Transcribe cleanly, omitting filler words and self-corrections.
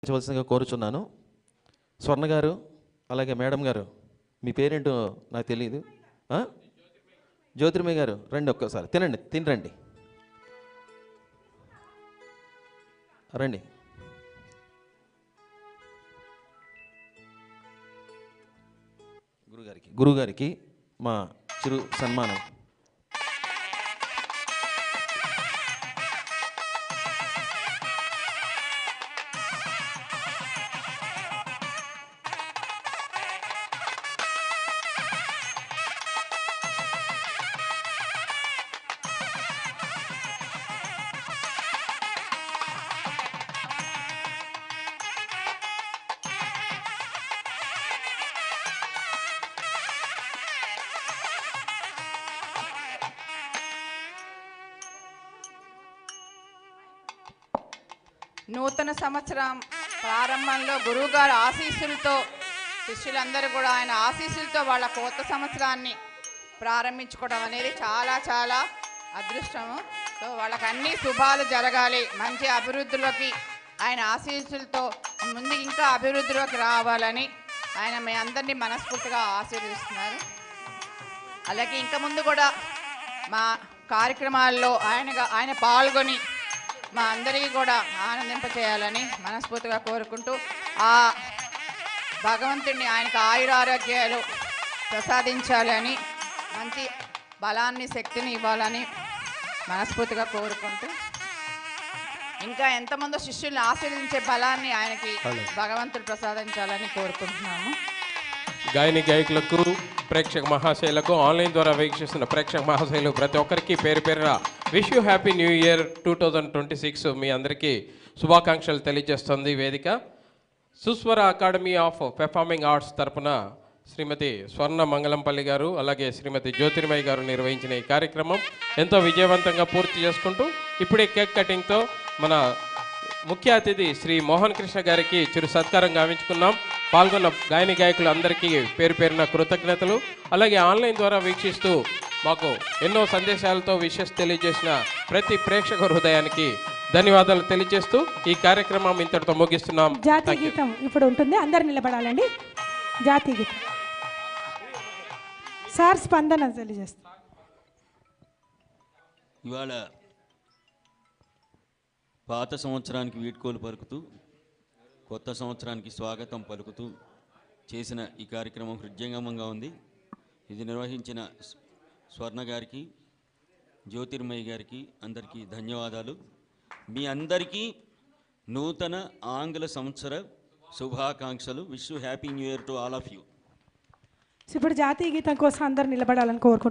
చేయవలసిందిగా కోరుచున్నాను. స్వర్ణ గారు అలాగే మేడం గారు, మీ పేరేంటో నాకు తెలియదు. జ్యోతిర్మయ్య గారు రండి, ఒక్కసారి తినరండి రండి. గురుగారికి మా చిరు సన్మానం. నూతన సంవత్సరం ప్రారంభంలో గురువుగారు ఆశీస్సులతో శిష్యులందరూ కూడా ఆయన ఆశీస్సులతో వాళ్ళ కొత్త సంవత్సరాన్ని ప్రారంభించుకోవడం అనేది చాలా చాలా అదృష్టము. సో వాళ్ళకి అన్ని శుభాలు జరగాలి, మంచి అభివృద్ధిలోకి ఆయన ఆశీస్సులతో ముందు ఇంకా అభివృద్ధిలోకి రావాలని ఆయన మీ అందరినీ మనస్ఫూర్తిగా ఆశీర్వదిస్తున్నారు. అలాగే ఇంకా ముందు కూడా మా కార్యక్రమాల్లో ఆయన పాల్గొని మా అందరికీ కూడా ఆనందింపచేయాలని మనస్ఫూర్తిగా కోరుకుంటూ ఆ భగవంతుడిని ఆయనకు ఆయురారోగ్యాలు ప్రసాదించాలని, మంచి బలాన్ని శక్తిని ఇవ్వాలని మనస్ఫూర్తిగా కోరుకుంటూ ఇంకా ఎంతమందో శిష్యుల్ని ఆశీర్వదించే బలాన్ని ఆయనకి భగవంతుడు ప్రసాదించాలని కోరుకుంటున్నాము. గాయని గాయకులకు, ప్రేక్షక మహాశైలకు, ఆన్లైన్ ద్వారా వీక్షిస్తున్న ప్రేక్షక మహాశైలు ప్రతి ఒక్కరికి పేరు పేరున wish you happy new year 2026 మీ అందరికీ శుభాకాంక్షలు తెలియజేస్తుంది వేదిక. సుస్వర అకాడమీ ఆఫ్ పెర్ఫార్మింగ్ ఆర్ట్స్ తరపున శ్రీమతి స్వర్ణ మంగళంపల్లి గారు అలాగే శ్రీమతి జ్యోతిర్మయ్య గారు నిర్వహించిన ఈ కార్యక్రమం ఎంతో విజయవంతంగా పూర్తి చేసుకుంటూ ఇప్పుడే కేక్ కటింగ్తో మన ముఖ్య అతిథి శ్రీ మోహన్ కృష్ణ గారికి చిరు సత్కారం గావించుకున్నాం. పాల్గొన్న గాయని గాయకులు అందరికీ పేరు పేరున కృతజ్ఞతలు. అలాగే ఆన్లైన్ ద్వారా వీక్షిస్తూ మాకు ఎన్నో సందేశాలతో విషెస్ తెలియజేసిన ప్రతి ప్రేక్షక హృదయానికి ధన్యవాదాలు తెలియజేస్తూ ఈ కార్యక్రమం ఇంతటితో ముగిస్తున్నాం. జాతీయ గీతం ఇప్పుడు ఉంటుంది, అందరు నిలబడాలండి. జాతీయ గీతం సార్ స్పందన తెలియజేస్తాం. ఇవాళ పాత సంవత్సరానికి వీడ్కోలు పలుకుతూ కొత్త సంవత్సరానికి స్వాగతం పలుకుతూ చేసిన ఈ కార్యక్రమం హృదయంగమంగా ఉంది. ఇది నిర్వహించిన స్వర్ణ గారికి, జ్యోతిర్మయ్య గారికి అందరికీ ధన్యవాదాలు. మీ అందరికీ నూతన ఆంగ్ల సంవత్సర శుభాకాంక్షలు. Wish you happy new year to all of you. ఇప్పుడు జాతీయ గీతం కోసం అందరు నిలబడాలని కోరుకుంటున్నాను.